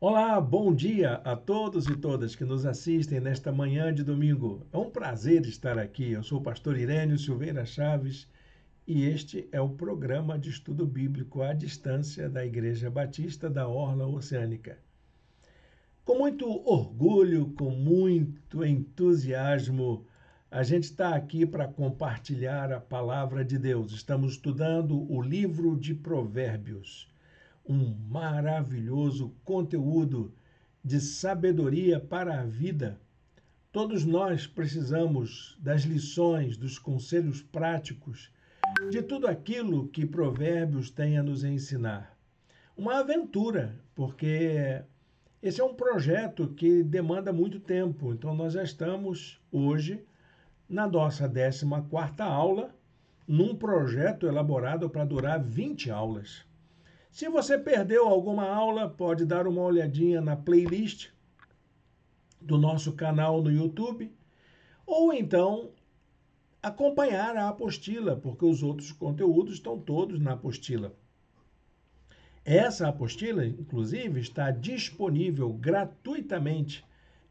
Olá, bom dia a todos e todas que nos assistem nesta manhã de domingo. É um prazer estar aqui. Eu sou o pastor Irênio Silveira Chaves e este é o programa de estudo bíblico à distância da Igreja Batista da Orla Oceânica. Com muito orgulho, com muito entusiasmo, a gente está aqui para compartilhar a palavra de Deus. Estamos estudando o livro de Provérbios, um maravilhoso conteúdo de sabedoria para a vida. Todos nós precisamos das lições, dos conselhos práticos, de tudo aquilo que Provérbios tem a nos ensinar. Uma aventura, porque esse é um projeto que demanda muito tempo. Então, nós já estamos hoje na nossa 14ª aula, num projeto elaborado para durar 20 aulas. Se você perdeu alguma aula, pode dar uma olhadinha na playlist do nosso canal no YouTube, ou então acompanhar a apostila, porque os outros conteúdos estão todos na apostila. Essa apostila, inclusive, está disponível gratuitamente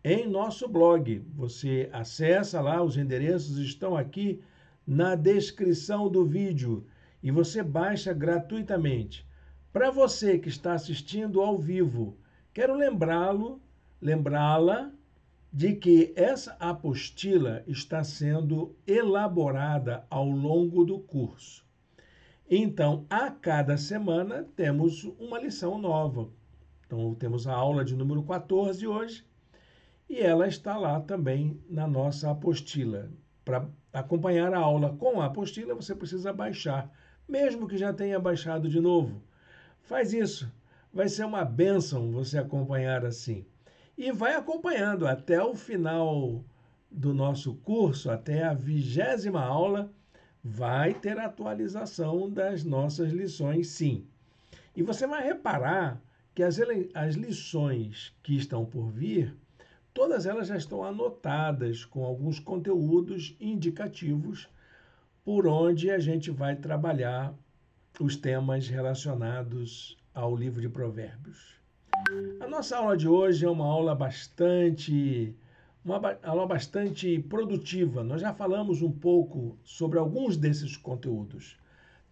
em nosso blog. Você acessa lá, os endereços estão aqui na descrição do vídeo e você baixa gratuitamente. Para você que está assistindo ao vivo, quero lembrá-la de que essa apostila está sendo elaborada ao longo do curso. Então, a cada semana temos uma lição nova. Então, temos a aula de número 14 hoje e ela está lá também na nossa apostila. Para acompanhar a aula com a apostila, você precisa baixar, mesmo que já tenha baixado de novo. Faz isso. Vai ser uma bênção você acompanhar assim. E vai acompanhando até o final do nosso curso, até a 20ª aula, vai ter atualização das nossas lições, sim. E você vai reparar que as lições que estão por vir, todas elas já estão anotadas com alguns conteúdos indicativos por onde a gente vai trabalhar os temas relacionados ao livro de Provérbios. A nossa aula de hoje é uma aula bastante produtiva. Nós já falamos um pouco sobre alguns desses conteúdos,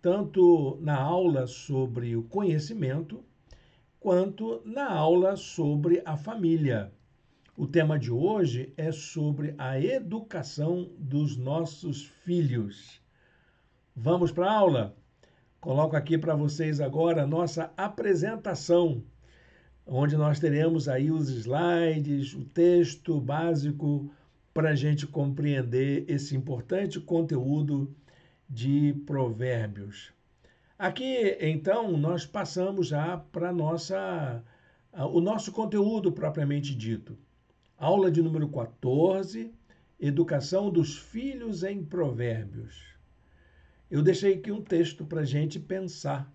tanto na aula sobre o conhecimento, quanto na aula sobre a família. O tema de hoje é sobre a educação dos nossos filhos. Vamos para a aula? Coloco aqui para vocês agora a nossa apresentação, onde nós teremos aí os slides, o texto básico para a gente compreender esse importante conteúdo de Provérbios. Aqui, então, nós passamos já para o nosso conteúdo propriamente dito. Aula de número 14, Educação dos Filhos em Provérbios. Eu deixei aqui um texto para a gente pensar,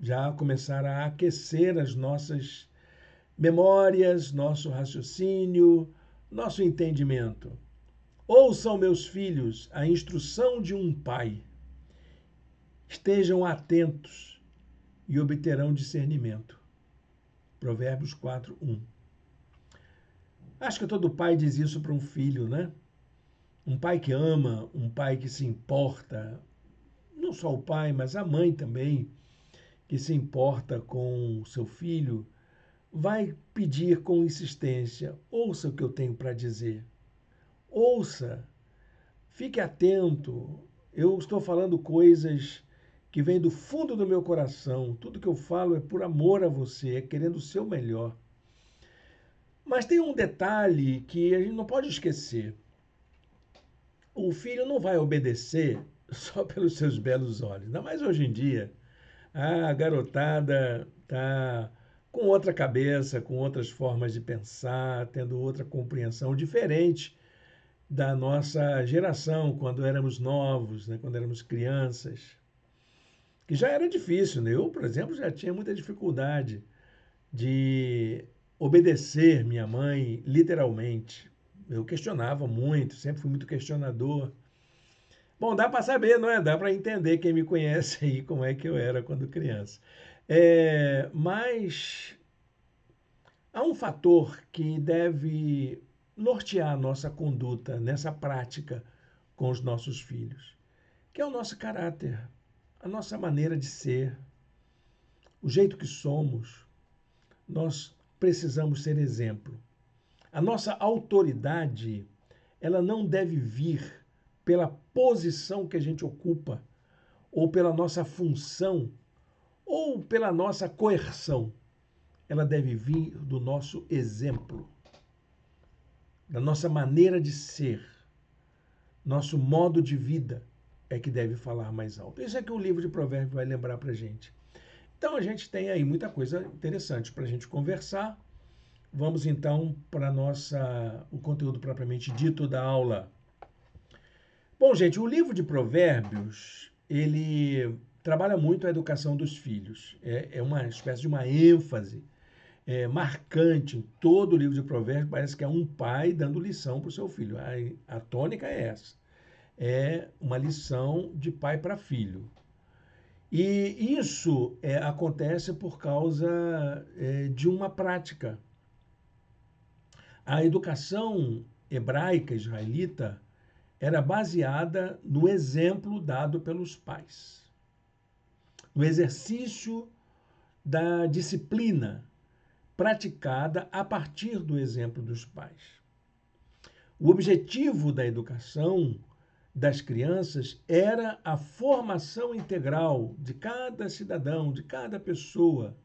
já começar a aquecer as nossas memórias, nosso raciocínio, nosso entendimento. Ouçam, meus filhos, a instrução de um pai. Estejam atentos e obterão discernimento. Provérbios 4:1. Acho que todo pai diz isso para um filho, né? Um pai que ama, um pai que se importa, não só o pai, mas a mãe também, que se importa com o seu filho, vai pedir com insistência: ouça o que eu tenho para dizer. Ouça, fique atento. Eu estou falando coisas que vêm do fundo do meu coração. Tudo que eu falo é por amor a você, é querendo o seu melhor. Mas tem um detalhe que a gente não pode esquecer. O filho não vai obedecer só pelos seus belos olhos. Ainda mais hoje em dia. A garotada está com outra cabeça, com outras formas de pensar, tendo outra compreensão diferente da nossa geração, quando éramos novos, né, quando éramos crianças. Que já era difícil, né? Eu, por exemplo, já tinha muita dificuldade de obedecer minha mãe literalmente. Eu questionava muito, sempre fui muito questionador. Bom, dá para saber, não é? Dá para entender quem me conhece aí como é que eu era quando criança. Mas Há um fator que deve nortear a nossa conduta nessa prática com os nossos filhos, que é o nosso caráter, a nossa maneira de ser, o jeito que somos. Nós precisamos ser exemplo. A nossa autoridade, ela não deve vir pela posição que a gente ocupa, ou pela nossa função, ou pela nossa coerção. Ela deve vir do nosso exemplo, da nossa maneira de ser, nosso modo de vida é que deve falar mais alto. Isso é que o livro de Provérbios vai lembrar para a gente. Então a gente tem aí muita coisa interessante para a gente conversar. Vamos então para o conteúdo propriamente dito da aula. Bom, gente, o livro de Provérbios, ele trabalha muito a educação dos filhos. É uma espécie de uma ênfase marcante em todo o livro de Provérbios. Parece que é um pai dando lição para o seu filho. A tônica é essa. É uma lição de pai para filho. E isso acontece por causa de uma prática. A educação hebraica, israelita, era baseada no exemplo dado pelos pais, no exercício da disciplina praticada a partir do exemplo dos pais. O objetivo da educação das crianças era a formação integral de cada cidadão, de cada pessoa.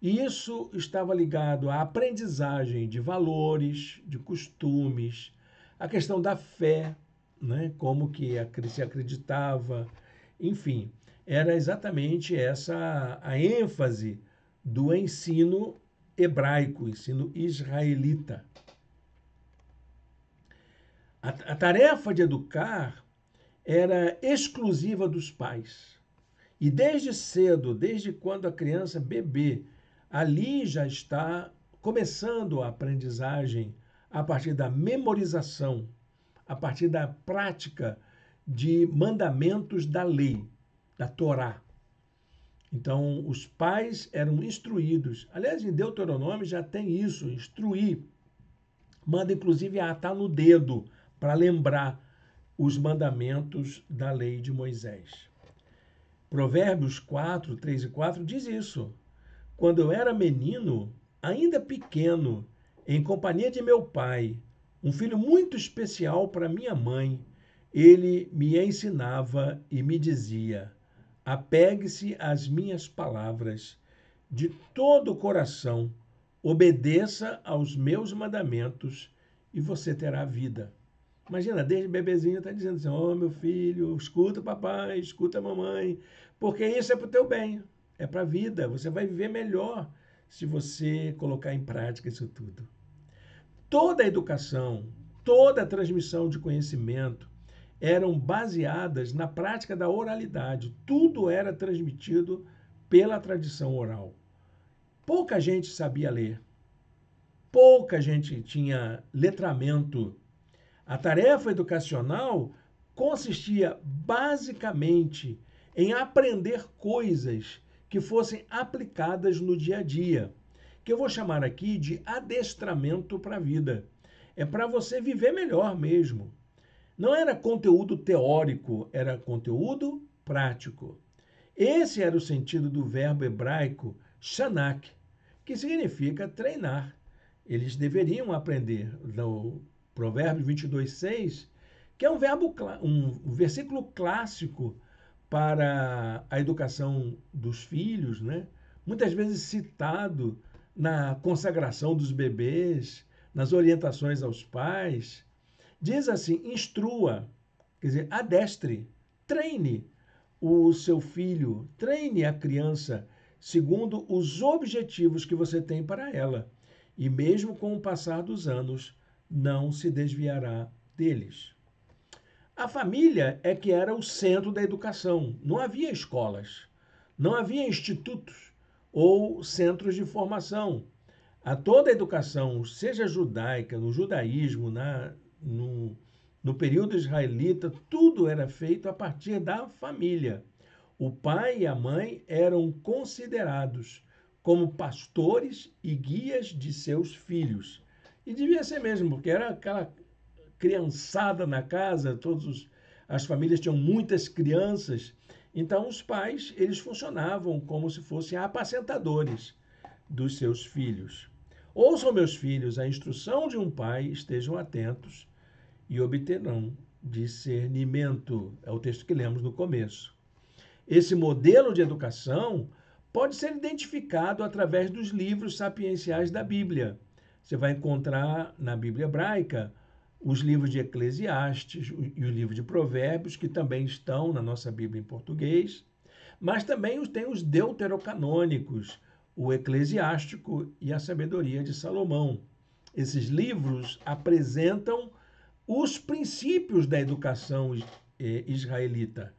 E isso estava ligado à aprendizagem de valores, de costumes, a questão da fé, né? Como que se acreditava, enfim, era exatamente essa a ênfase do ensino hebraico, ensino israelita. A tarefa de educar era exclusiva dos pais. E desde cedo, desde quando a criança bebê, ali já está começando a aprendizagem a partir da memorização, a partir da prática de mandamentos da lei, da Torá. Então, os pais eram instruídos. Aliás, em Deuteronômio já tem isso, instruir. Manda, inclusive, atar no dedo para lembrar os mandamentos da lei de Moisés. Provérbios 4, 3 e 4 diz isso. Quando eu era menino, ainda pequeno, em companhia de meu pai, um filho muito especial para minha mãe, ele me ensinava e me dizia: apegue-se às minhas palavras de todo o coração, obedeça aos meus mandamentos e você terá vida. Imagina, desde bebezinho está dizendo assim: ó, meu filho, escuta o papai, escuta a mamãe, porque isso é para o teu bem, é para a vida. Você vai viver melhor se você colocar em prática isso tudo. Toda a educação, toda a transmissão de conhecimento eram baseadas na prática da oralidade. Tudo era transmitido pela tradição oral. Pouca gente sabia ler, pouca gente tinha letramento. A tarefa educacional consistia basicamente em aprender coisas que fossem aplicadas no dia a dia, que eu vou chamar aqui de adestramento para a vida. É para você viver melhor mesmo. Não era conteúdo teórico, era conteúdo prático. Esse era o sentido do verbo hebraico shanak, que significa treinar. Eles deveriam aprender. No Provérbios 22, 6, que é um versículo clássico para a educação dos filhos, né? Muitas vezes citado na consagração dos bebês, nas orientações aos pais. Diz assim: instrua, quer dizer, adestre, treine o seu filho, treine a criança segundo os objetivos que você tem para ela. E mesmo com o passar dos anos, não se desviará deles. A família é que era o centro da educação. Não havia escolas, não havia institutos ou centros de formação. A toda a educação, seja judaica, no judaísmo, no período israelita, tudo era feito a partir da família. O pai e a mãe eram considerados como pastores e guias de seus filhos. E devia ser mesmo, porque era aquela criançada na casa, as famílias tinham muitas crianças, então os pais, eles funcionavam como se fossem apacentadores dos seus filhos. Ouçam, meus filhos, a instrução de um pai, estejam atentos e obterão discernimento. É o texto que lemos no começo. Esse modelo de educação pode ser identificado através dos livros sapienciais da Bíblia. Você vai encontrar na Bíblia hebraica os livros de Eclesiastes e o livro de Provérbios, que também estão na nossa Bíblia em português, mas também tem os deuterocanônicos, o Eclesiástico e a Sabedoria de Salomão. Esses livros apresentam os princípios da educação israelita.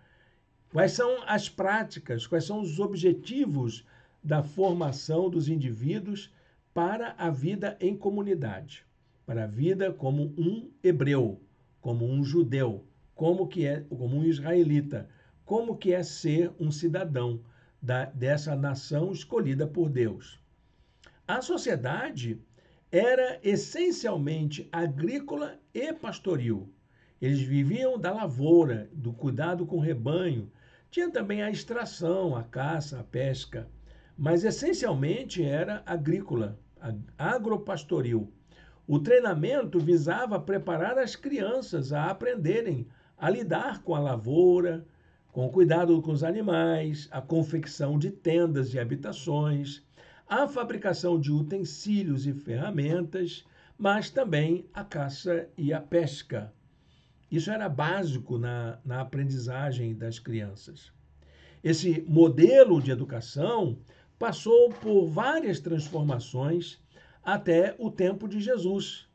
Quais são as práticas, quais são os objetivos da formação dos indivíduos para a vida em comunidade, para a vida como um hebreu, como um judeu, como um israelita, como que é ser um cidadão dessa nação escolhida por Deus. A sociedade era essencialmente agrícola e pastoril. Eles viviam da lavoura, do cuidado com o rebanho. Tinha também a extração, a caça, a pesca, mas essencialmente era agrícola, agropastoril. O treinamento visava preparar as crianças a aprenderem a lidar com a lavoura, com o cuidado com os animais, a confecção de tendas e habitações, a fabricação de utensílios e ferramentas, mas também a caça e a pesca. Isso era básico na aprendizagem das crianças. Esse modelo de educação passou por várias transformações até o tempo de Jesus,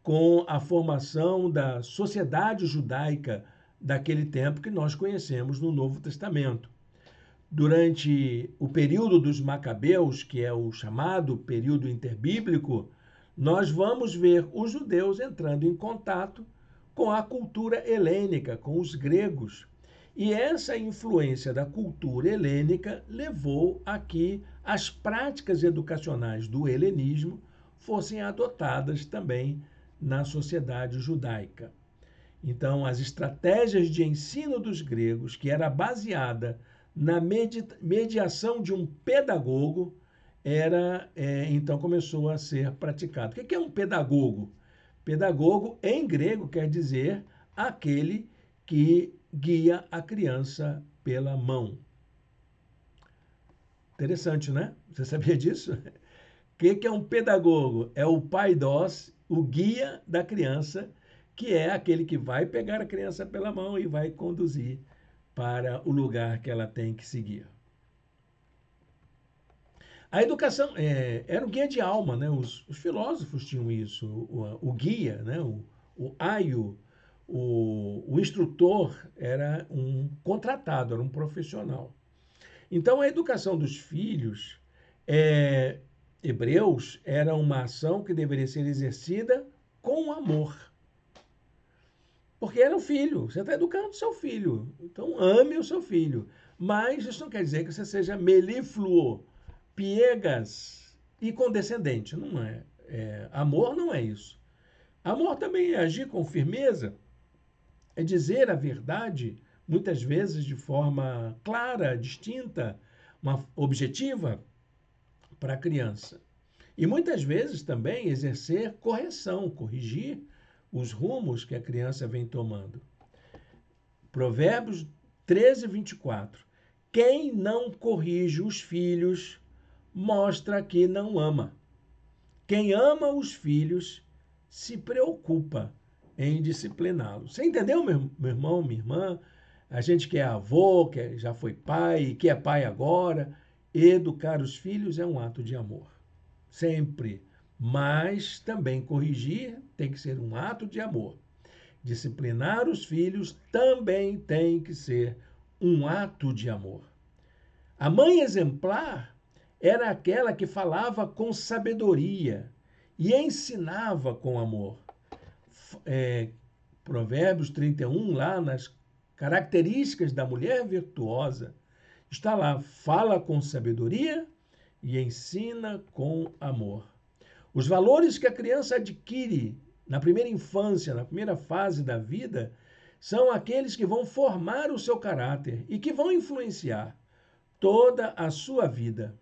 com a formação da sociedade judaica daquele tempo que nós conhecemos no Novo Testamento. Durante o período dos Macabeus, que é o chamado período interbíblico, nós vamos ver os judeus entrando em contato com a cultura helênica, com os gregos. E essa influência da cultura helênica levou a que as práticas educacionais do helenismo fossem adotadas também na sociedade judaica. Então, as estratégias de ensino dos gregos, que era baseada na mediação de um pedagogo, então começou a ser praticado. O que é um pedagogo? Pedagogo, em grego, quer dizer aquele que guia a criança pela mão. Interessante, né? Você sabia disso? O que é um pedagogo? É o paidós, o guia da criança, que é aquele que vai pegar a criança pela mão e vai conduzir para o lugar que ela tem que seguir. A educação era o guia de alma, né? Os filósofos tinham isso, o guia, né? O aio, o instrutor era um contratado, era um profissional. Então, a educação dos filhos hebreus era uma ação que deveria ser exercida com amor. Porque era o filho, você está educando o seu filho. Então, ame o seu filho. Mas isso não quer dizer que você seja melífluo, piegas e condescendente. Não é. Amor não é isso. Amor também é agir com firmeza, é dizer a verdade, muitas vezes de forma clara, distinta, objetiva para a criança. E muitas vezes também exercer correção, corrigir os rumos que a criança vem tomando. Provérbios 13, 24. Quem não corrige os filhos mostra que não ama. Quem ama os filhos se preocupa em discipliná-los. Você entendeu, meu irmão, minha irmã? A gente que é avô, que já foi pai, que é pai agora, educar os filhos é um ato de amor. Sempre. Mas também corrigir tem que ser um ato de amor. Disciplinar os filhos também tem que ser um ato de amor. A mãe exemplar era aquela que falava com sabedoria e ensinava com amor. Provérbios 31, lá nas características da mulher virtuosa, está lá, fala com sabedoria e ensina com amor. Os valores que a criança adquire na primeira infância, na primeira fase da vida, são aqueles que vão formar o seu caráter e que vão influenciar toda a sua vida.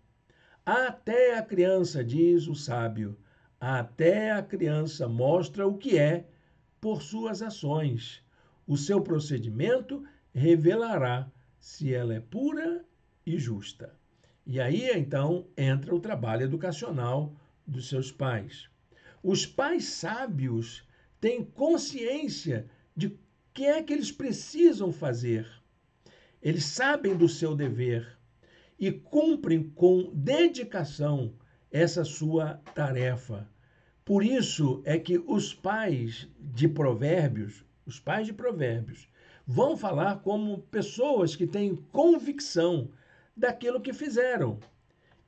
Até a criança, diz o sábio, até a criança mostra o que é por suas ações. O seu procedimento revelará se ela é pura e justa. E aí, então, entra o trabalho educacional dos seus pais. Os pais sábios têm consciência de o que é que eles precisam fazer. Eles sabem do seu dever e cumprem com dedicação essa sua tarefa. Por isso é que os pais de Provérbios, vão falar como pessoas que têm convicção daquilo que fizeram.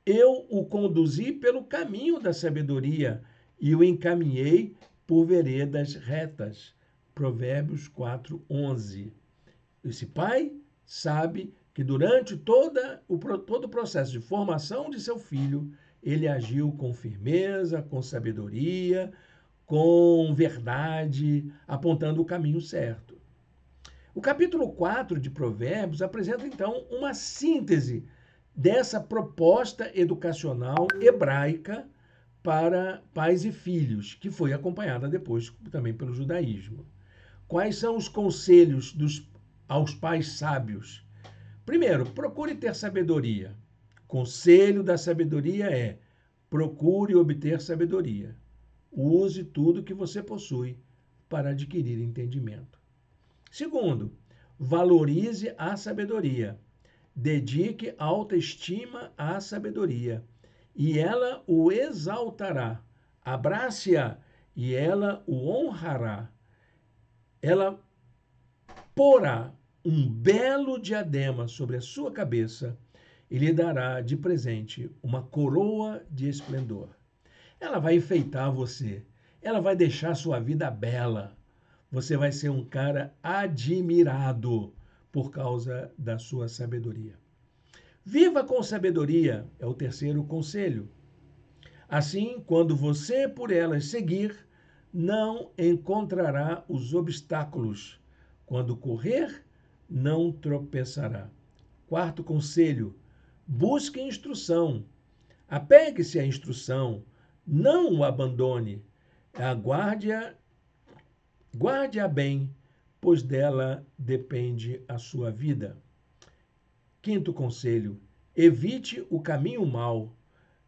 Eu o conduzi pelo caminho da sabedoria e o encaminhei por veredas retas. Provérbios 4:11. Esse pai sabe que durante todo o processo de formação de seu filho, ele agiu com firmeza, com sabedoria, com verdade, apontando o caminho certo. O capítulo 4 de Provérbios apresenta, então, uma síntese dessa proposta educacional hebraica para pais e filhos, que foi acompanhada depois também pelo judaísmo. Quais são os conselhos aos pais sábios? Primeiro, procure ter sabedoria. Conselho da sabedoria é: procure obter sabedoria. Use tudo que você possui para adquirir entendimento. Segundo, valorize a sabedoria. Dedique autoestima à sabedoria, e ela o exaltará. Abrace-a, e ela o honrará. Ela porá um belo diadema sobre a sua cabeça e lhe dará de presente uma coroa de esplendor. Ela vai enfeitar você, ela vai deixar sua vida bela. Você vai ser um cara admirado por causa da sua sabedoria. Viva com sabedoria é o terceiro conselho. Assim, quando você por elas seguir, não encontrará os obstáculos. Quando correr, não tropeçará. Quarto conselho: busque instrução. Apegue-se à instrução, não o abandone. Guarde-a bem, pois dela depende a sua vida. Quinto conselho: evite o caminho mau.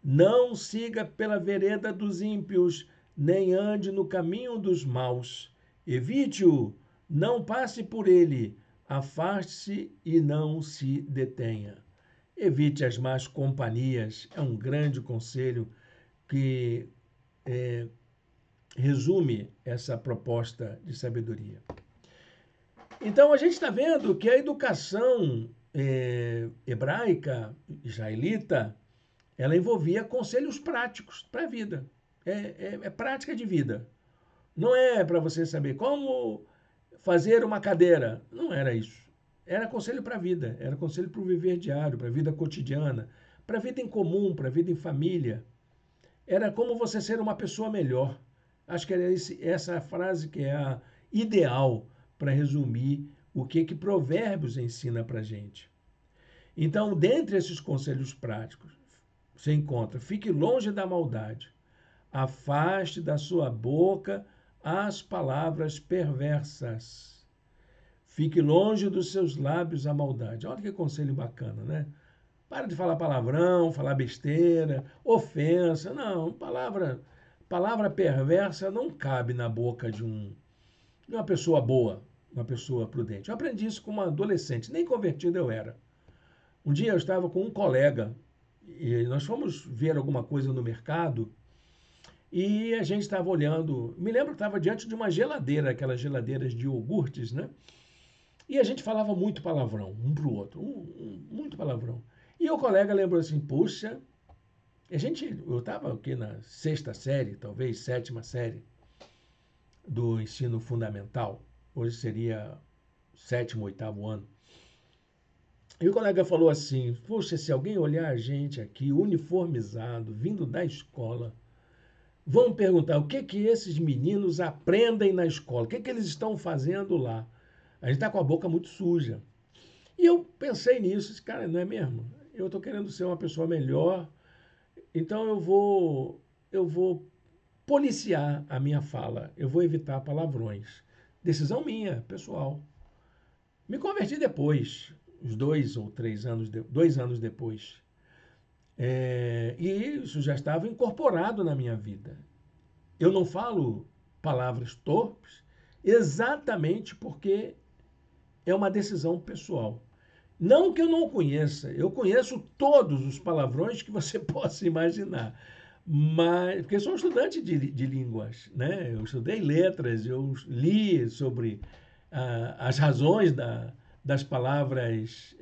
Não siga pela vereda dos ímpios, nem ande no caminho dos maus. Evite-o, não passe por ele, afaste-se e não se detenha. Evite as más companhias, é um grande conselho que resume essa proposta de sabedoria. Então, a gente está vendo que a educação hebraica, israelita, ela envolvia conselhos práticos para a vida. É prática de vida. Não é para você saber como fazer uma cadeira. Não era isso. Era conselho para a vida. Era conselho para o viver diário, para a vida cotidiana, para a vida em comum, para a vida em família. Era como você ser uma pessoa melhor. Acho que era essa frase que é a ideal para resumir o que Provérbios ensina para a gente. Então, dentre esses conselhos práticos, você encontra: fique longe da maldade, afaste da sua boca as palavras perversas, fique longe dos seus lábios a maldade. Olha que conselho bacana, né? Para de falar palavrão, falar besteira, ofensa. Não, palavra perversa não cabe na boca de uma pessoa boa, uma pessoa prudente. Eu aprendi isso com uma adolescente, nem convertido eu era. Um dia eu estava com um colega e nós fomos ver alguma coisa no mercado e a gente estava olhando. Me lembro que estava diante de uma geladeira, aquelas geladeiras de iogurtes, né? E a gente falava muito palavrão, um para o outro, muito palavrão. E o colega lembrou assim: puxa, eu estava aqui na sexta série, talvez sétima série do ensino fundamental, hoje seria sétimo, oitavo ano. E o colega falou assim: poxa, se alguém olhar a gente aqui, uniformizado, vindo da escola, vão perguntar o que que esses meninos aprendem na escola, o que que eles estão fazendo lá. A gente está com a boca muito suja. E eu pensei nisso, disse, cara, não é mesmo? Eu estou querendo ser uma pessoa melhor, então eu vou policiar a minha fala, eu vou evitar palavrões. Decisão minha, pessoal. Me converti depois, uns 2 ou 3 anos, 2 anos depois. E isso já estava incorporado na minha vida. Eu não falo palavras torpes exatamente porque é uma decisão pessoal. Não que eu não conheça, eu conheço todos os palavrões que você possa imaginar. Mas, porque sou um estudante de línguas, né? Eu estudei letras, eu li sobre as razões das palavras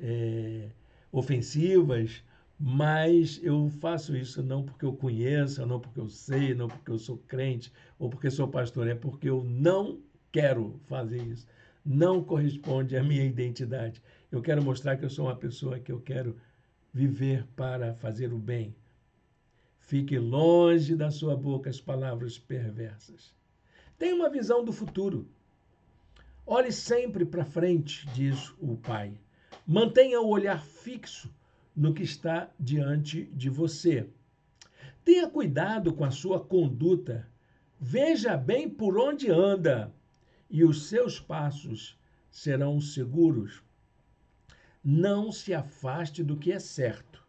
ofensivas, mas eu faço isso não porque eu conheço, não porque eu sei, não porque eu sou crente ou porque sou pastor, é porque eu não quero fazer isso. Não corresponde à minha identidade. Eu quero mostrar que eu sou uma pessoa que eu quero viver para fazer o bem. Fique longe da sua boca as palavras perversas. Tenha uma visão do futuro. Olhe sempre para frente, diz o pai. Mantenha o olhar fixo no que está diante de você. Tenha cuidado com a sua conduta. Veja bem por onde anda e os seus passos serão seguros. Não se afaste do que é certo.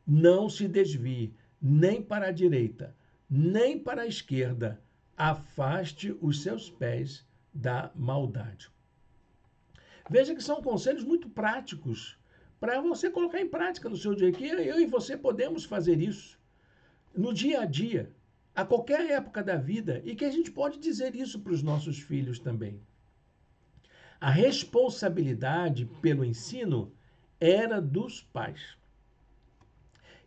Não se desvie nem para a direita, nem para a esquerda. Afaste os seus pés da maldade. Veja que são conselhos muito práticos para você colocar em prática no seu dia a dia. Eu e você podemos fazer isso no dia a dia, a qualquer época da vida, e que a gente pode dizer isso para os nossos filhos também. A responsabilidade pelo ensino era dos pais.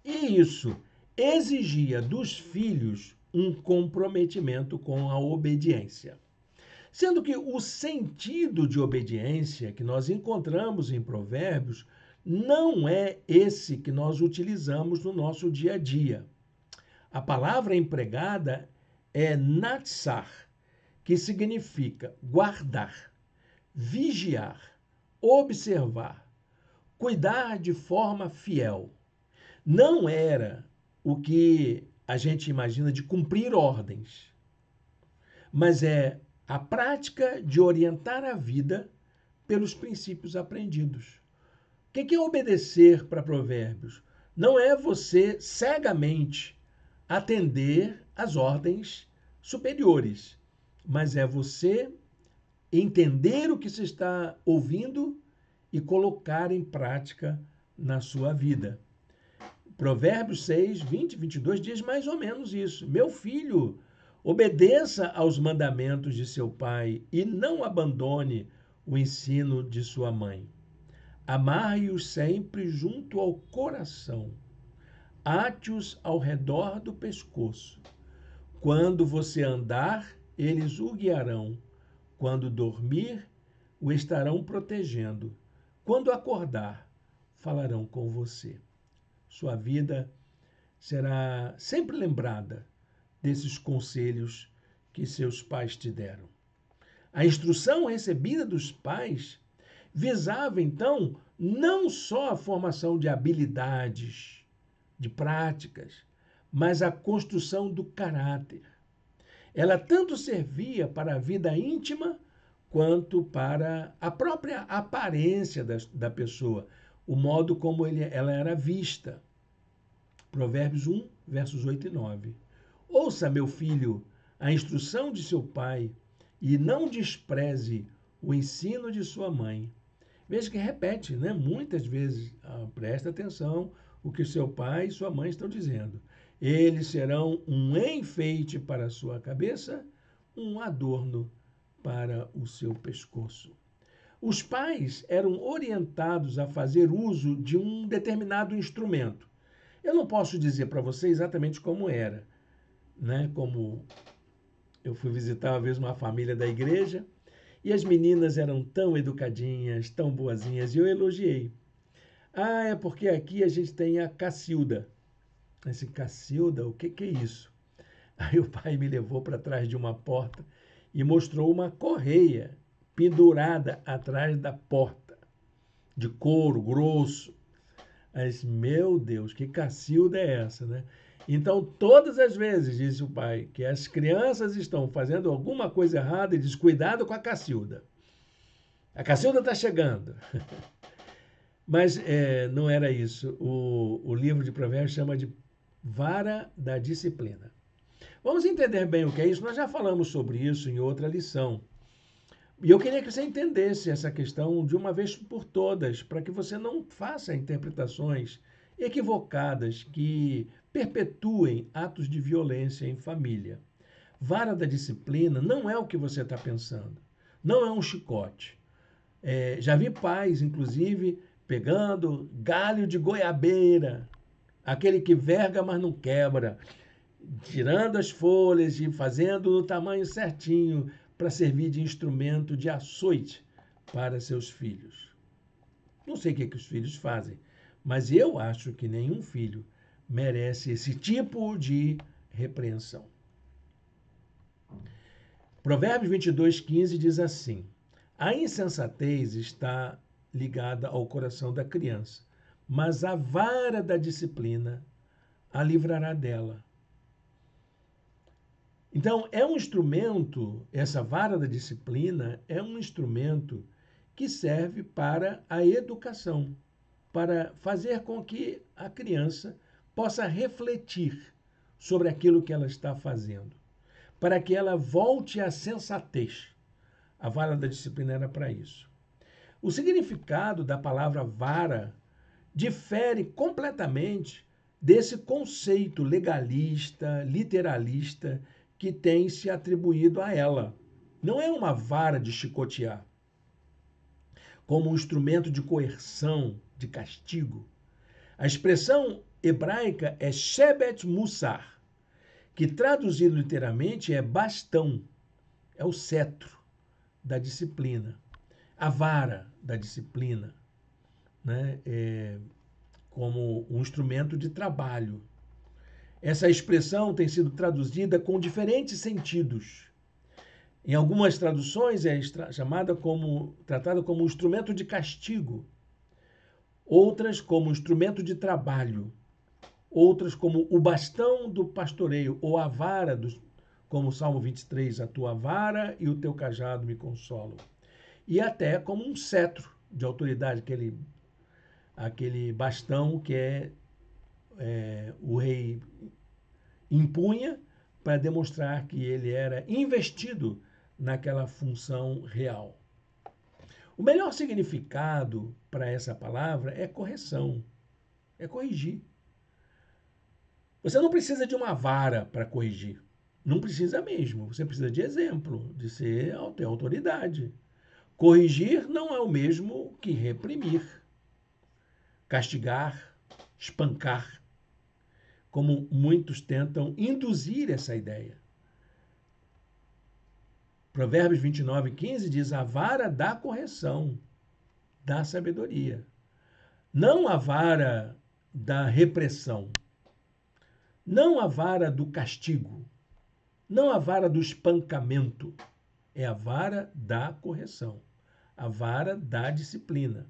E isso exigia dos filhos um comprometimento com a obediência. Sendo que o sentido de obediência que nós encontramos em Provérbios não é esse que nós utilizamos no nosso dia a dia. A palavra empregada é natsar, que significa guardar, vigiar, observar, cuidar de forma fiel. Não era o que a gente imagina de cumprir ordens, mas é a prática de orientar a vida pelos princípios aprendidos. O que é obedecer para Provérbios? Não é você cegamente atender às ordens superiores, mas é você entender o que se está ouvindo e colocar em prática na sua vida. Provérbios 6, 20 e 22 diz mais ou menos isso. Meu filho, obedeça aos mandamentos de seu pai e não abandone o ensino de sua mãe. Amarre-os sempre junto ao coração. Ate-os ao redor do pescoço. Quando você andar, eles o guiarão. Quando dormir, o estarão protegendo. Quando acordar, falarão com você. Sua vida será sempre lembrada desses conselhos que seus pais te deram. A instrução recebida dos pais visava, então, não só a formação de habilidades, de práticas, mas a construção do caráter. Ela tanto servia para a vida íntima quanto para a própria aparência da pessoa, o modo como ela era vista. Provérbios 1, versos 8 e 9. Ouça, meu filho, a instrução de seu pai e não despreze o ensino de sua mãe. Veja que repete, né? Muitas vezes. Presta atenção o que seu pai e sua mãe estão dizendo. Eles serão um enfeite para a sua cabeça, um adorno para o seu pescoço. Os pais eram orientados a fazer uso de um determinado instrumento. Eu não posso dizer para você exatamente como era, né? Como eu fui visitar uma vez uma família da igreja e as meninas eram tão educadinhas, tão boazinhas, e eu elogiei. Ah, é porque aqui a gente tem a Cacilda. Esse Cacilda, o que é isso? Aí o pai me levou para trás de uma porta e mostrou uma correia pendurada atrás da porta, de couro grosso. Aí disse, meu Deus, que Cacilda é essa, né? Então, todas as vezes, disse o pai, que as crianças estão fazendo alguma coisa errada, ele diz, cuidado com a Cacilda. A Cacilda está chegando. Mas não era isso. O livro de Provérbios chama de vara da disciplina. Vamos entender bem o que é isso. Nós já falamos sobre isso em outra lição. E eu queria que você entendesse essa questão de uma vez por todas, para que você não faça interpretações equivocadas que perpetuem atos de violência em família. Vara da disciplina não é o que você está pensando. Não é um chicote. Já vi pais, inclusive, pegando galho de goiabeira, aquele que verga, mas não quebra, tirando as folhas e fazendo o tamanho certinho para servir de instrumento de açoite para seus filhos. Não sei o que os filhos fazem, mas eu acho que nenhum filho merece esse tipo de repreensão. Provérbios 22:15 diz assim: a insensatez está ligada ao coração da criança, mas a vara da disciplina a livrará dela. Então, é um instrumento, essa vara da disciplina é um instrumento que serve para a educação, para fazer com que a criança possa refletir sobre aquilo que ela está fazendo, para que ela volte à sensatez. A vara da disciplina era para isso. O significado da palavra vara difere completamente desse conceito legalista, literalista que tem se atribuído a ela. Não é uma vara de chicotear, como um instrumento de coerção, de castigo. A expressão hebraica é Shebet Mussar, que traduzido literalmente é bastão, é o cetro da disciplina, a vara da disciplina, né? Como um instrumento de trabalho. Essa expressão tem sido traduzida com diferentes sentidos. Em algumas traduções é tratada como um instrumento de castigo, outras como instrumento de trabalho, outras como o bastão do pastoreio ou a vara, como o Salmo 23, a tua vara e o teu cajado me consolam. E até como um cetro de autoridade, aquele bastão que o rei impunha para demonstrar que ele era investido naquela função real. O melhor significado para essa palavra é correção, é corrigir. Você não precisa de uma vara para corrigir. Não precisa mesmo. Você precisa de exemplo, de ter autoridade. Corrigir não é o mesmo que reprimir, castigar, espancar, como muitos tentam induzir essa ideia. Provérbios 29:15 diz: a vara da correção, da sabedoria. Não a vara da repressão. Não a vara do castigo. Não a vara do espancamento. É a vara da correção. A vara da disciplina.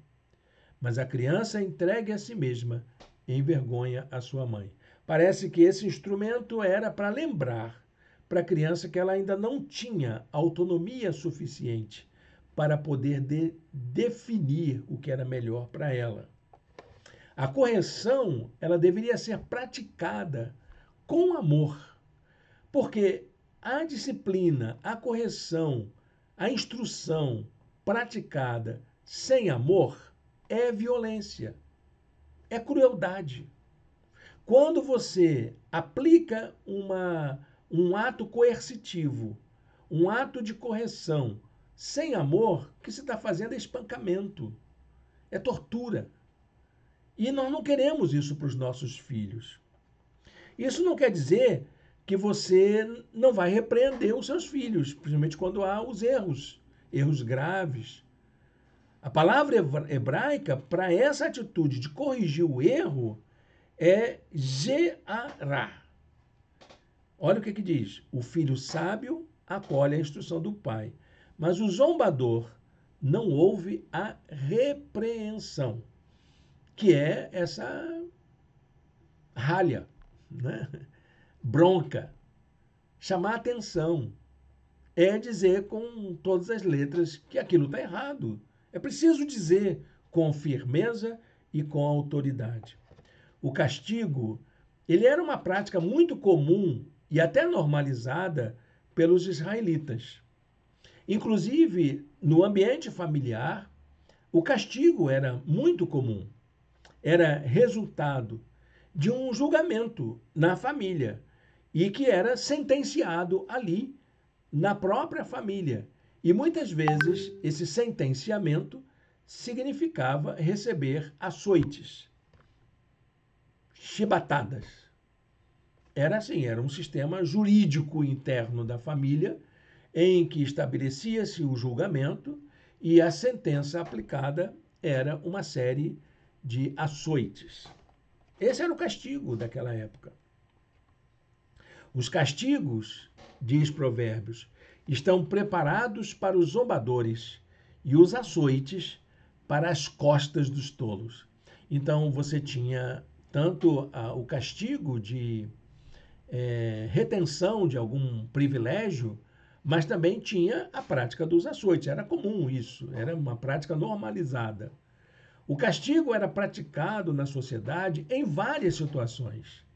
Mas a criança entregue a si mesma envergonha a sua mãe. Parece que esse instrumento era para lembrar para a criança que ela ainda não tinha autonomia suficiente para poder definir o que era melhor para ela. A correção, ela deveria ser praticada com amor, porque a disciplina, a correção, a instrução praticada sem amor é violência, é crueldade. Quando você aplica um ato coercitivo, um ato de correção sem amor, o que você está fazendo é espancamento, é tortura. E nós não queremos isso para os nossos filhos. Isso não quer dizer que você não vai repreender os seus filhos, principalmente quando há os erros graves. A palavra hebraica para essa atitude de corrigir o erro é geará. Olha o que diz. O filho sábio acolhe a instrução do pai, mas o zombador não ouve a repreensão, que é essa ralha, né? Bronca, chamar atenção, é dizer com todas as letras que aquilo está errado. É preciso dizer com firmeza e com autoridade. O castigo, ele era uma prática muito comum e até normalizada pelos israelitas. Inclusive, no ambiente familiar, o castigo era muito comum. Era resultado de um julgamento na família e que era sentenciado ali na própria família. E muitas vezes esse sentenciamento significava receber açoites, chibatadas. Era assim, era um sistema jurídico interno da família em que estabelecia-se o julgamento e a sentença aplicada era uma série de açoites. Esse era o castigo daquela época. Os castigos, diz Provérbios, estão preparados para os zombadores e os açoites para as costas dos tolos. Então você tinha tanto o castigo de retenção de algum privilégio, mas também tinha a prática dos açoites. Era comum isso, era uma prática normalizada. O castigo era praticado na sociedade em várias situações.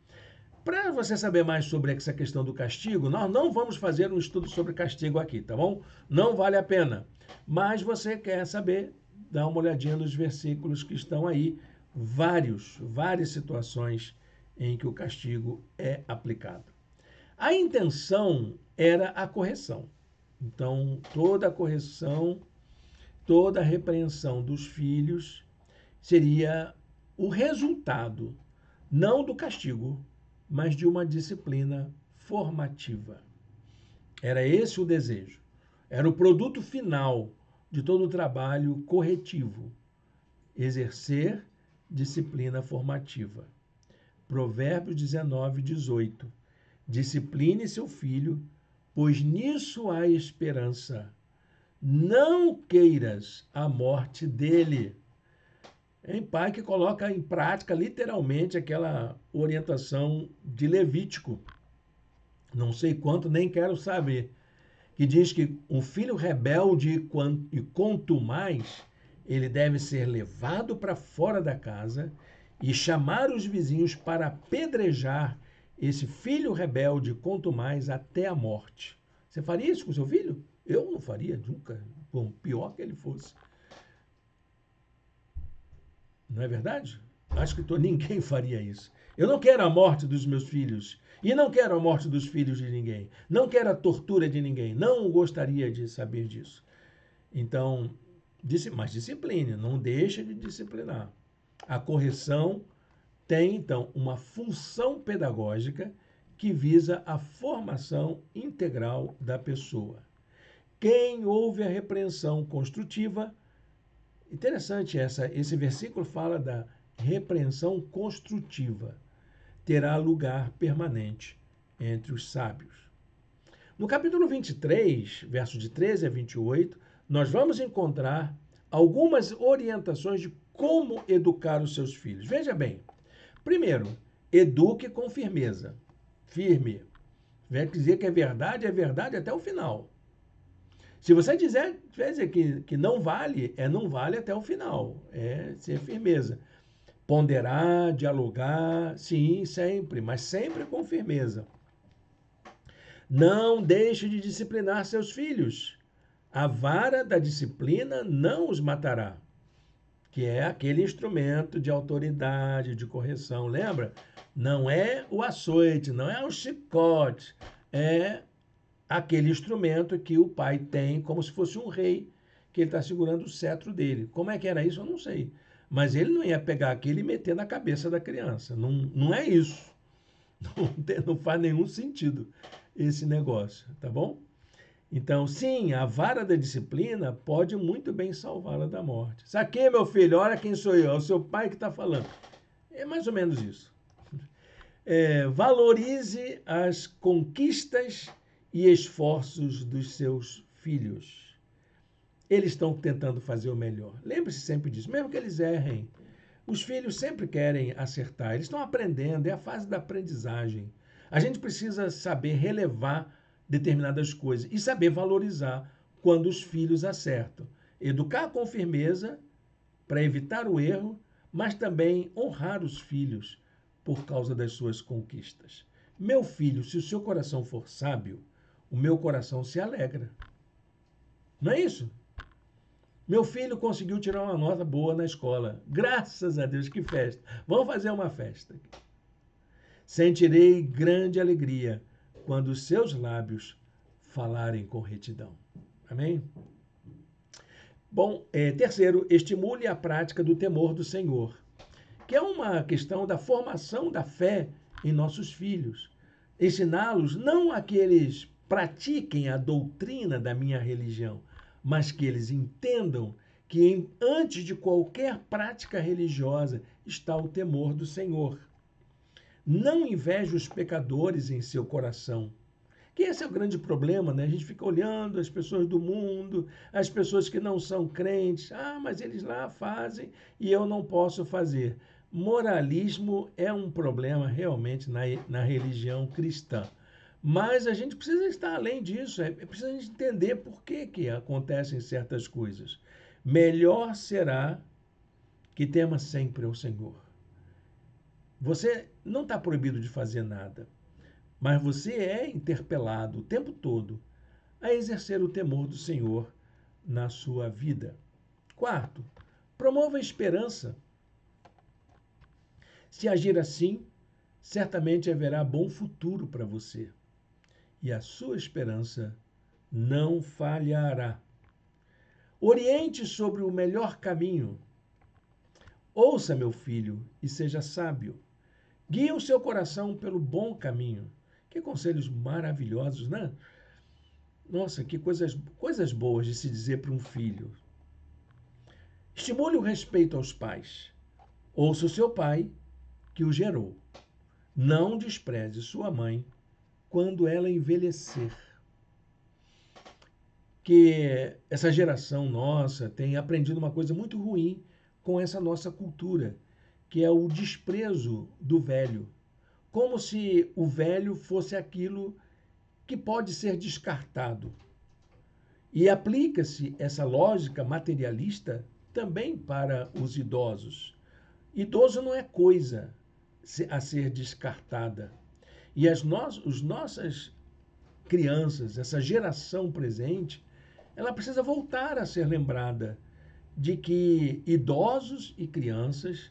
Para você saber mais sobre essa questão do castigo, nós não vamos fazer um estudo sobre castigo aqui, tá bom? Não vale a pena. Mas você quer saber, dá uma olhadinha nos versículos que estão aí, várias situações em que o castigo é aplicado. A intenção era a correção. Então, toda a correção, toda a repreensão dos filhos seria o resultado, não do castigo, mas de uma disciplina formativa. Era esse o desejo. Era o produto final de todo o trabalho corretivo. Exercer disciplina formativa. Provérbios 19, 18. Discipline seu filho, pois nisso há esperança. Não queiras a morte dele. Em pai que coloca em prática literalmente aquela orientação de Levítico. Não sei quanto, nem quero saber. Que diz que um filho rebelde e contumaz, ele deve ser levado para fora da casa e chamar os vizinhos para apedrejar esse filho rebelde, contumaz, até a morte. Você faria isso com seu filho? Eu não faria nunca, por pior que ele fosse. Não é verdade? Acho que ninguém faria isso. Eu não quero a morte dos meus filhos. E não quero a morte dos filhos de ninguém. Não quero a tortura de ninguém. Não gostaria de saber disso. Então, mas discipline, não deixa de disciplinar. A correção tem, então, uma função pedagógica que visa a formação integral da pessoa. Quem ouve a repreensão construtiva. Interessante esse versículo fala da repreensão construtiva. Terá lugar permanente entre os sábios. No capítulo 23, versos de 13 a 28, nós vamos encontrar algumas orientações de como educar os seus filhos. Veja bem. Primeiro, eduque com firmeza. Firme. Vai dizer que é verdade até o final. Se você dizer que não vale, não vale até o final. É ser firmeza. Ponderar, dialogar, sim, sempre, mas sempre com firmeza. Não deixe de disciplinar seus filhos. A vara da disciplina não os matará, que é aquele instrumento de autoridade, de correção. Lembra? Não é o açoite, não é o chicote, é aquele instrumento que o pai tem como se fosse um rei, que ele está segurando o cetro dele. Como é que era isso? Eu não sei. Mas ele não ia pegar aquilo e meter na cabeça da criança. Não, não é isso. Não faz nenhum sentido esse negócio, tá bom? Então, sim, a vara da disciplina pode muito bem salvá-la da morte. Saquei, meu filho, olha quem sou eu, é o seu pai que está falando. É mais ou menos isso. Valorize as conquistas e esforços dos seus filhos. Eles estão tentando fazer o melhor. Lembre-se sempre disso, mesmo que eles errem. Os filhos sempre querem acertar, eles estão aprendendo, é a fase da aprendizagem. A gente precisa saber relevar determinadas coisas e saber valorizar quando os filhos acertam. Educar com firmeza para evitar o erro, mas também honrar os filhos por causa das suas conquistas. Meu filho, se o seu coração for sábio, o meu coração se alegra. Não é isso? Meu filho conseguiu tirar uma nota boa na escola. Graças a Deus, que festa. Vamos fazer uma festa. Sentirei grande alegria quando os seus lábios falarem com retidão. Amém? Bom, terceiro, estimule a prática do temor do Senhor, que é uma questão da formação da fé em nossos filhos. Ensiná-los não a que eles pratiquem a doutrina da minha religião, mas que eles entendam que antes de qualquer prática religiosa está o temor do Senhor. Não inveje os pecadores em seu coração. Que esse é o grande problema, né? A gente fica olhando as pessoas do mundo, as pessoas que não são crentes. Ah, mas eles lá fazem e eu não posso fazer. Moralismo é um problema realmente na religião cristã. Mas a gente precisa estar além disso, é preciso a gente entender por que acontecem certas coisas. Melhor será que tema sempre ao Senhor. Você não está proibido de fazer nada, mas você é interpelado o tempo todo a exercer o temor do Senhor na sua vida. Quarto, promova a esperança. Se agir assim, certamente haverá bom futuro para você e a sua esperança não falhará. Oriente sobre o melhor caminho. Ouça, meu filho, e seja sábio. Guie o seu coração pelo bom caminho. Que conselhos maravilhosos, né? Nossa, que coisas boas de se dizer para um filho. Estimule o respeito aos pais. Ouça o seu pai, que o gerou. Não despreze sua mãe quando ela envelhecer. Que essa geração nossa tem aprendido uma coisa muito ruim com essa nossa cultura, que é o desprezo do velho. Como se o velho fosse aquilo que pode ser descartado. E aplica-se essa lógica materialista também para os idosos. Idoso não é coisa a ser descartada. E as nossas crianças, essa geração presente, ela precisa voltar a ser lembrada de que idosos e crianças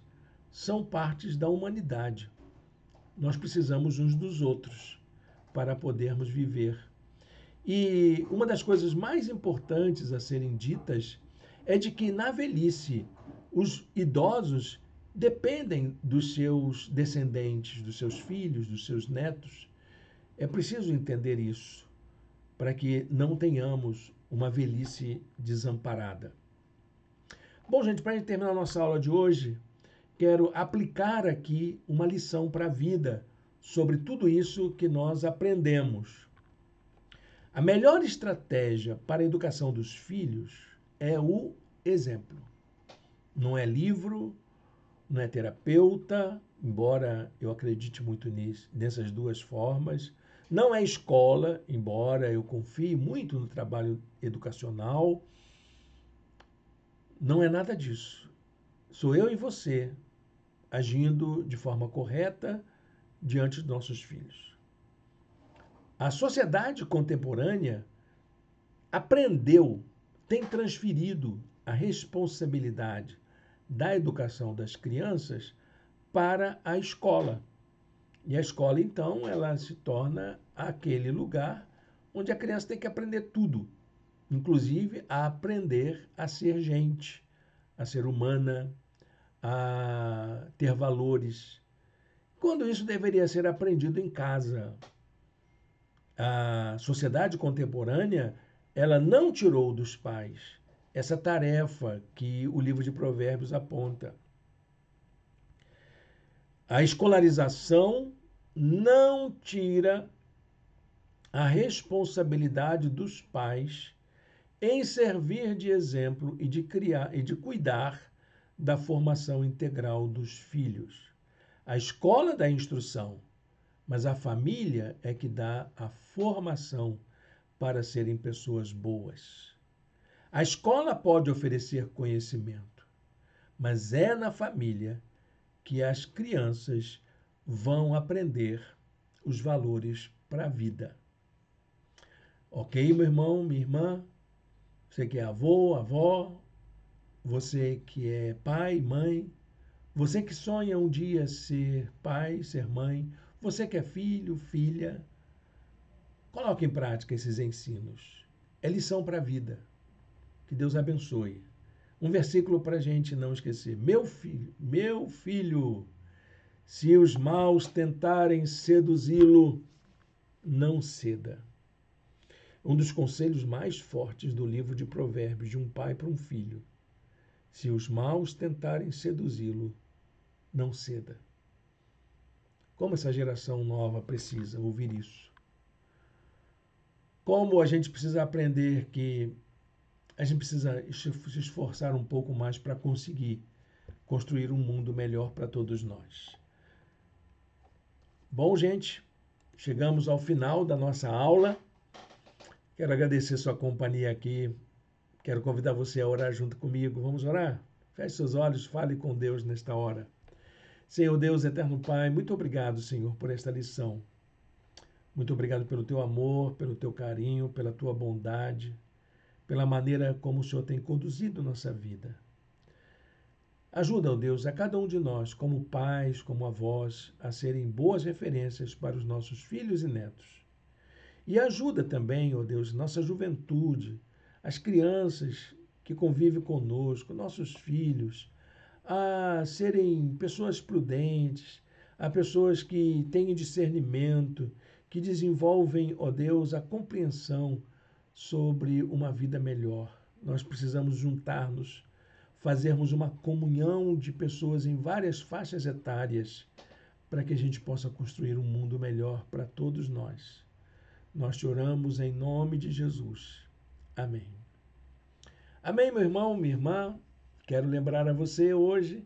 são partes da humanidade. Nós precisamos uns dos outros para podermos viver. E uma das coisas mais importantes a serem ditas é de que na velhice os idosos dependem dos seus descendentes, dos seus filhos, dos seus netos. É preciso entender isso para que não tenhamos uma velhice desamparada. Bom, gente, para terminar a nossa aula de hoje, quero aplicar aqui uma lição para a vida sobre tudo isso que nós aprendemos. A melhor estratégia para a educação dos filhos é o exemplo. Não é livro, não é terapeuta, embora eu acredite muito nessas duas formas. Não é escola, embora eu confie muito no trabalho educacional. Não é nada disso. Sou eu e você agindo de forma correta diante dos nossos filhos. A sociedade contemporânea aprendeu, tem transferido a responsabilidade da educação das crianças para a escola. E a escola, então, ela se torna aquele lugar onde a criança tem que aprender tudo, inclusive a aprender a ser gente, a ser humana, a ter valores, quando isso deveria ser aprendido em casa. A sociedade contemporânea ela não tirou dos pais essa tarefa que o livro de Provérbios aponta. A escolarização não tira a responsabilidade dos pais em servir de exemplo e de criar e de cuidar da formação integral dos filhos. A escola dá instrução, mas a família é que dá a formação para serem pessoas boas. A escola pode oferecer conhecimento, mas é na família que as crianças vão aprender os valores para a vida. Ok, meu irmão, minha irmã? Você que é avô, avó, você que é pai, mãe, você que sonha um dia ser pai, ser mãe, você que é filho, filha, coloque em prática esses ensinos. É lição para a vida. Que Deus abençoe. Um versículo para a gente não esquecer. Meu filho, se os maus tentarem seduzi-lo, não ceda. Um dos conselhos mais fortes do livro de Provérbios de um pai para um filho. Se os maus tentarem seduzi-lo, não ceda. Como essa geração nova precisa ouvir isso. Como a gente precisa aprender que a gente precisa se esforçar um pouco mais para conseguir construir um mundo melhor para todos nós. Bom, gente, chegamos ao final da nossa aula. Quero agradecer sua companhia aqui. Quero convidar você a orar junto comigo. Vamos orar? Feche seus olhos, fale com Deus nesta hora. Senhor Deus, eterno Pai, muito obrigado, Senhor, por esta lição. Muito obrigado pelo teu amor, pelo teu carinho, pela tua bondade, pela maneira como o Senhor tem conduzido nossa vida. Ajuda, ó Deus, a cada um de nós, como pais, como avós, a serem boas referências para os nossos filhos e netos. E ajuda também, ó Deus, nossa juventude, as crianças que convivem conosco, nossos filhos, a serem pessoas prudentes, a pessoas que têm discernimento, que desenvolvem, ó Deus, a compreensão sobre uma vida melhor. Nós precisamos juntar-nos, fazermos uma comunhão de pessoas em várias faixas etárias, para que a gente possa construir um mundo melhor para todos nós. Nós te oramos em nome de Jesus. Amém. Amém, meu irmão, minha irmã. Quero lembrar a você hoje,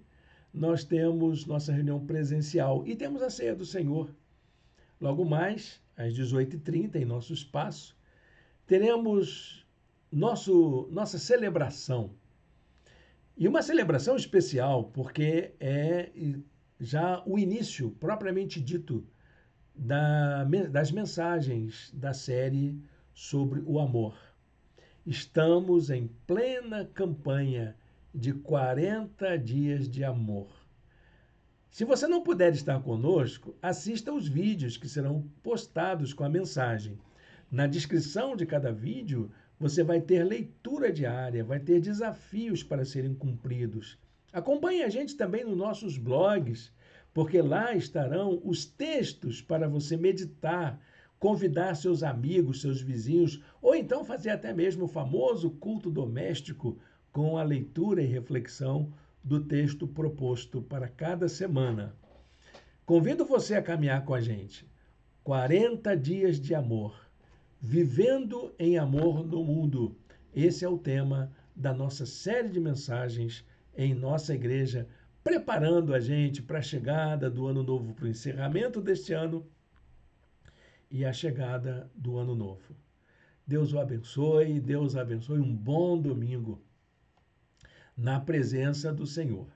nós temos nossa reunião presencial e temos a ceia do Senhor. Logo mais, às 18h30, em nosso espaço, teremos nossa celebração. E uma celebração especial, porque é já o início, propriamente dito, das mensagens da série sobre o amor. Estamos em plena campanha de 40 dias de amor. Se você não puder estar conosco, assista os vídeos que serão postados com a mensagem. Na descrição de cada vídeo, você vai ter leitura diária, vai ter desafios para serem cumpridos. Acompanhe a gente também nos nossos blogs, porque lá estarão os textos para você meditar, convidar seus amigos, seus vizinhos, ou então fazer até mesmo o famoso culto doméstico com a leitura e reflexão do texto proposto para cada semana. Convido você a caminhar com a gente. 40 dias de amor. Vivendo em amor no mundo. Esse é o tema da nossa série de mensagens em nossa igreja, preparando a gente para a chegada do ano novo, para o encerramento deste ano e a chegada do ano novo. Deus o abençoe, Deus abençoe. Um bom domingo na presença do Senhor.